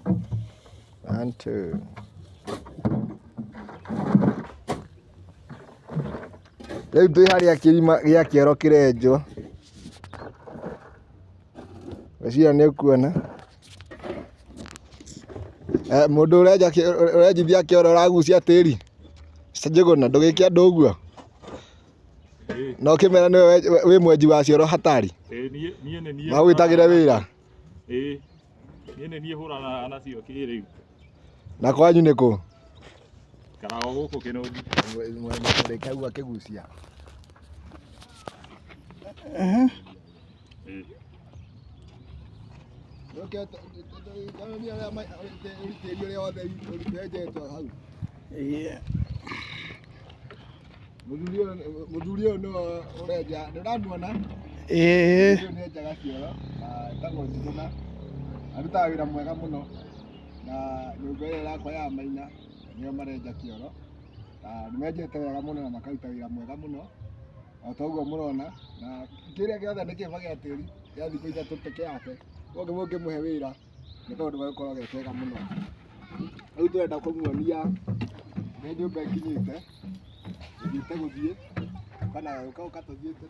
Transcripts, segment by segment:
1, 2. Rĩu twĩ harĩa kĩrima gĩa kĩoro kĩrenjwo. Ngwĩciria nĩ ũkuona. Mũndũ ũrenjithia kĩoro ũragucia tĩri. Njũgũna ndũgĩke andũ ũguo. No kĩmera nĩwe wĩ mwenji wa cioro hatari. Niĩ nĩ niĩ. Magwĩtagĩre wĩra. Niĩ nĩ niĩ hũranaga nacio kĩrĩu. Na kwanyu nĩ kũ? Karago gũkũ Kĩnũngi. Reke ũguo akĩgucia. Mũthuri ũyũ nĩwe ũrenja, ndĩramuona? Ũyũ nĩ enjaga kĩoro, etagwo Njuguna. Arutaga wĩra mwega mũno na nyũmba ĩyo yakwa ya Maina nĩo marenja kĩoro. Nĩmenjete wega mũno na makaruta wĩra mwega mũno. O ta ũguo mũrona, na kĩrĩa gĩothe nĩ kĩũmba gĩa tĩri gĩa thikũ ithatũ peke yake. Koguo mũngĩmũhe wĩra nĩ kaũndũ gagũkorwo ge kega mũno. Rĩu tũrenda kũmuonia nĩ nyũmba ĩkinyĩte, tũthiĩte gũthiĩ kana ũka tũthiĩte.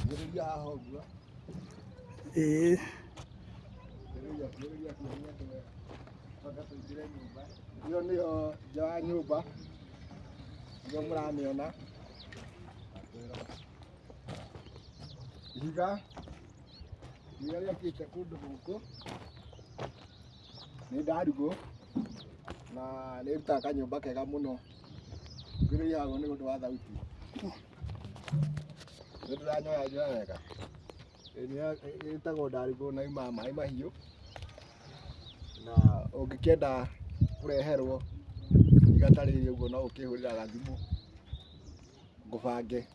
Ngĩrĩria haha ũguo. Iyo nĩyo nja wa nyũmba, nĩyo mũramĩona. Ihiga rĩakĩte kũndũ gũkũ nĩ ndarigũ na nĩ ĩrutaga kanyũmba kega mũno. Ngĩrĩria haha nĩ ũndũ wa thauti. Nĩ ndĩranyoya njoya wega. Ĩtagwo ndarigũ na yumaga maĩ mahiũ. Na ũngĩkĩenda kũreherwo igata rĩrĩ ũguo no ũkĩhũrĩra gathimũ ngũbange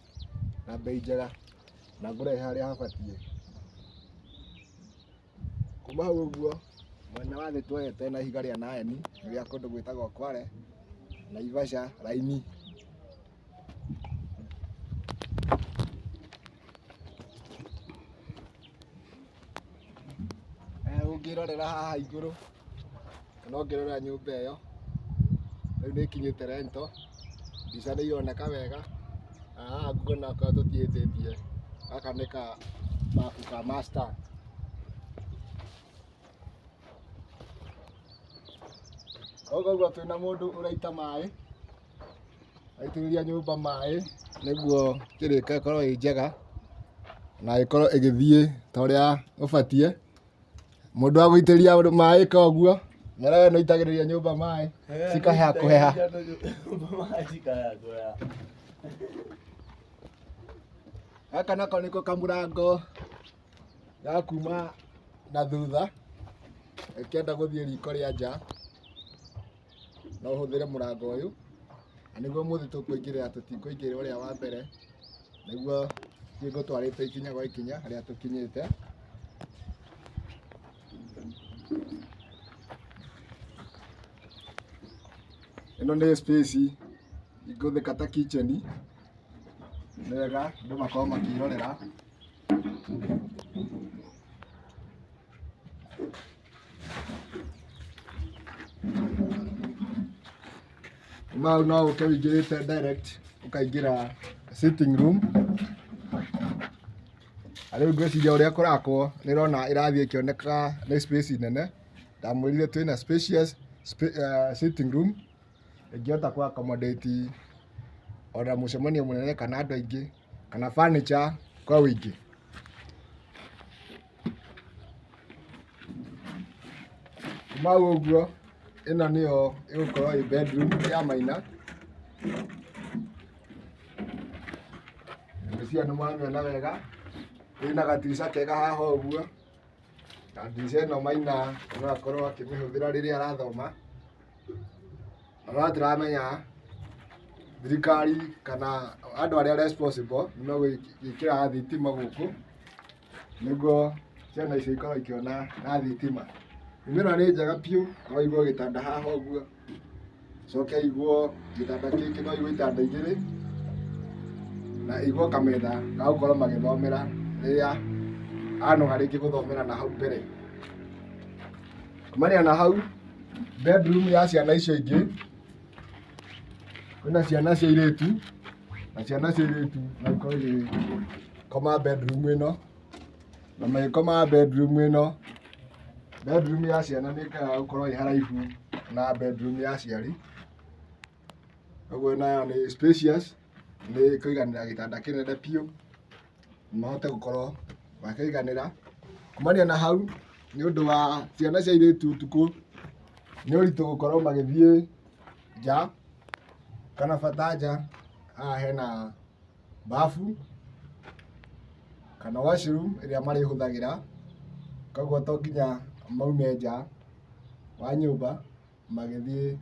na mbei njega na ngũrehe harĩa habatiĩ. Kuma hau ũguo mwena wa thĩ tuoyete na ihiga rĩa naeni rĩa kũndũ gwĩtagwo Kware, Naivasha, Raini. Ũngĩrorera haha igũrũ kana ũngĩrorera nyũmba ĩyo rĩu nĩ ĩkinyĩte rento, mbica nĩ ironeka wega. Haha nguona korwo tũtiĩtĩtie gaka nĩ kabafu ka master. Koguo twĩna mũndũ ũraita maĩ, aitĩrĩria nyũmba maĩ nĩguo kĩrĩka ĩkorwo ĩ njega na ĩkorwo ĩgĩthiĩ ta ũrĩa ũbatiĩ. Mũndũ wa gũitĩrĩria maĩ koguo, na wewe nĩ ũitagĩrĩria nyũmba maĩ cikahĩa kũheha. Gaka nako nĩko kamũrango ga kuma na thutha ũkĩenda gũthiĩ riko rĩa nja no ũhũthĩre mũrango ũyũ, na nĩguo mũthĩ tũkũingĩrĩra tũtikũingĩrĩra ũrĩa wa mbere, nĩguo thiĩ ngũtwarĩte ikinya gwa ikinya harĩa tũkinyĩte. Ĩno nĩ space ĩngĩhũthĩka ta kitchen, nĩ wega andũ makorwo makĩrorera. Kuma hau no ũke ũingĩrĩte direct ũkaingĩra sitting room. Rĩu ngwĩciria ũrĩa kũrakwo nĩ ũrona ĩrathiĩ ĩkĩoneka nĩ space nene. Ndamwĩrire twĩna spacious sitting room ĩngĩhota kũ accommodate ona mũcemanio mũnene kana andũ aingĩ kana furniture kwa wĩingĩ. Kuma hau ũguo ĩno nĩyo ĩgũkorwo ĩ bedroom ya Maina. Ngwĩciria nĩ mwamĩona wega, ĩna gatirica kega haha ũguo. Na ndirica ĩno Maina no akorwo akĩmĩhũthĩra rĩrĩa arathoma. No tũramenya thirikari kana andũ arĩa responsible nĩ megwĩkĩra thitima gũkũ nĩguo ciana icio ikorwo ikĩona na thitima. Nyũmba ĩno nĩ njega biũ, no ĩigwo gĩtanda haha ũguo, coke ĩigwo gĩtanda gĩkĩ, no ĩigwo itanda igĩrĩ na igwa kametha ga gukorwo magithomera riria anoga rĩngĩ gũthomera na hau mbere. Kumania na hau bedroom ya ciana icio ingĩ, kwĩna ciana cia airĩtu na ciana cia airĩtu no ikorwo igĩkoma bedroom ĩno, na magĩkoma bedroom ĩno. Bedroom ya ciana nĩ ĩkaga gũkorwo ĩ haraihu na bedroom ya aciari, koguo nayo nĩ spacious, nĩ ĩkũiganĩra gĩtanda kĩnene biũ na mahote gũkorwo makĩiganĩra. Kumania na hau nĩ ũndũ wa ciana cia airĩtu ũtukũ nĩ ũritũ gũkorwo magĩthiĩ nja kana bata nja. Haha hena bafu kana washroom ĩrĩa marĩhũthagĩra, koguo to nginya maume nja wa nyũmba magĩthiĩ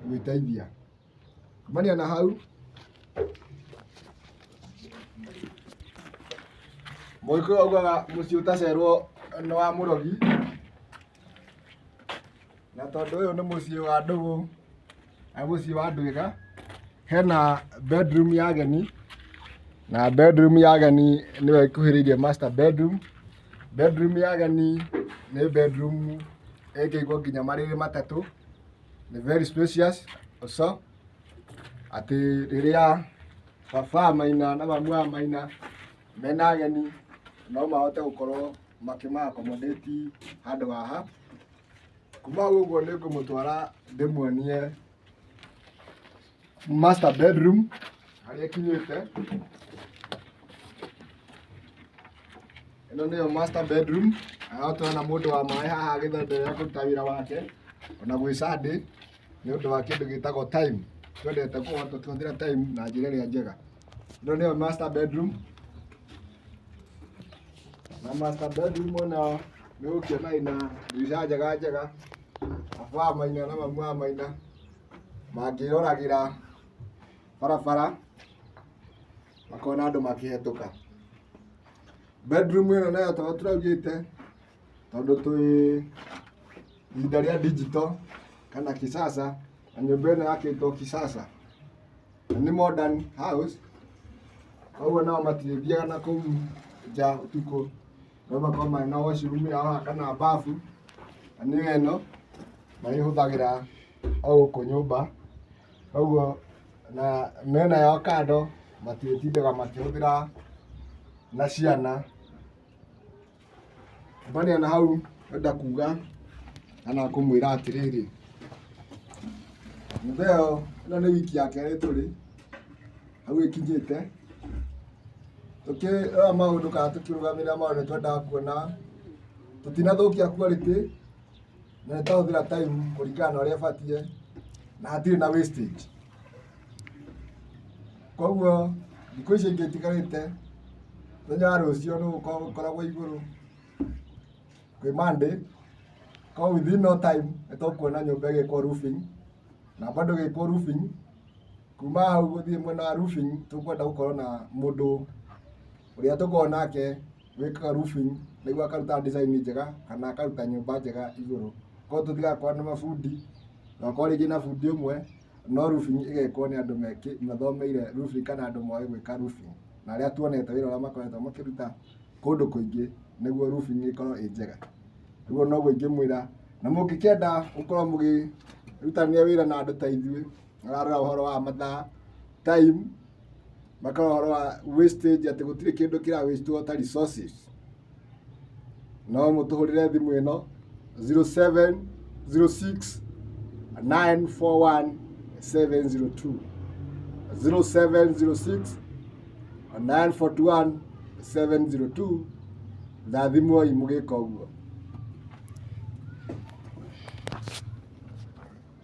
gwĩteithia. Kumania na hau Mũgĩkũyũ augaga mũciĩ ũtacerwo nĩ wa mũrogi, na tondũ ũyũ nĩ mũciĩ wa ndũgũ na mũciĩ wa ndwĩga, hena bedroom ya ageni, na bedroom ya ageni nĩyo ĩkuhĩrĩirie master bedroom. Bedroom ya ageni nĩ bedroom ĩngĩigwo nginya marĩrĩ matatũ, nĩ very spacious also, atĩ rĩrĩa baba Maina na mamu wa Maina mena ageni no mahote gũkorwo makĩma-accommodate handũ haha. Kuma hau ũguo nĩ ngũmũtwara ndĩmuonie master bedroom harĩa ĩkinyĩte. Ĩno nĩyo master bedroom, na tũrona mũndũ wa maĩ haha agĩthonderea kũruta wĩra wake ona gwĩ Sunday nĩ ũndũ wa kĩndũ gĩtagwo time. Twendete kũhũthĩra time na njĩra ĩrĩa njega. Ĩno nĩyo master bedroom, na master bedroom ona nĩ ũgũkĩona ĩna ndirica njega njega. Baba wa Maina na mamu wa Maina mangĩroragĩra barabara makona andũ makĩhetũka. Bedroom ĩno nayo to tũraugĩte tondũ twĩ ihinda rĩa digital kana kisasa, na nyũmba ĩno yakĩtwo kisasa na nĩ modern house, koguo nao matirĩthiaga na kũu nja ũtukũ, no makorwo marĩ na washroom yao haha kana bafu, na nĩyo ĩno marĩhũthagĩra o gũkũ nyũmba. Koguo na mĩena yao kando matirĩtindaga makĩhũthĩra na ciana. Kumania na hau ndĩrenda kuga kana kũmwĩra atĩrĩrĩ, nyũmba ĩyo ĩno nĩ wiki ya kerĩ tũrĩ hau ĩkinyĩte. Tũkĩrora maũndũ kana tũkĩrũgamĩrĩra maũndũ nĩtwendaga kuona tũtinathũkia quality na nĩtwahũthĩra time kũringana na ũrĩa ĩbatiĩ na hatirĩ na wastage. Koguo thikũ ici ingĩ itigarĩte mũthenya wa rũciũ nĩgũkoragwo igũrũ kwĩ Monday, koguo within no time nĩtũkuona nyũmba ĩgĩkwo roofing, na bado ĩgĩkwo roofing. Kuma hau gũthiĩ mwena wa roofing tũkwenda gũkorwo na mũndũ ũrĩa tũkoragwo nake wĩkaga roofing nĩguo akaruta design njega kana akaruta nyũmba njega igũrũ. Koguo tũtigakorwo na mabundi, tũgakorwo rĩngĩ na bundi ũmwe no roofing ĩgekwo nĩ andũ mathomeire roofing kana andũ moĩ gwĩka roofing, na arĩa tuonete wĩra ũrĩa makoretwo makĩruta kũndũ kũingĩ nĩguo roofing ĩkorwo ĩ njega. Ũguo noguo ingĩmwĩra, na mũngĩkĩenda gũkorwo mũkĩrutania wĩra na andũ ta ithuĩ mararora ũhoro wa mathaa, time, makarora ũhoro wa wastage, atĩ gũtirĩ kĩndũ kĩra waste ta resources, no mũtũhũrĩre thimũ ĩno 0706 941 702, 0706 941 702. Thathimwoi mũgĩka ũguo.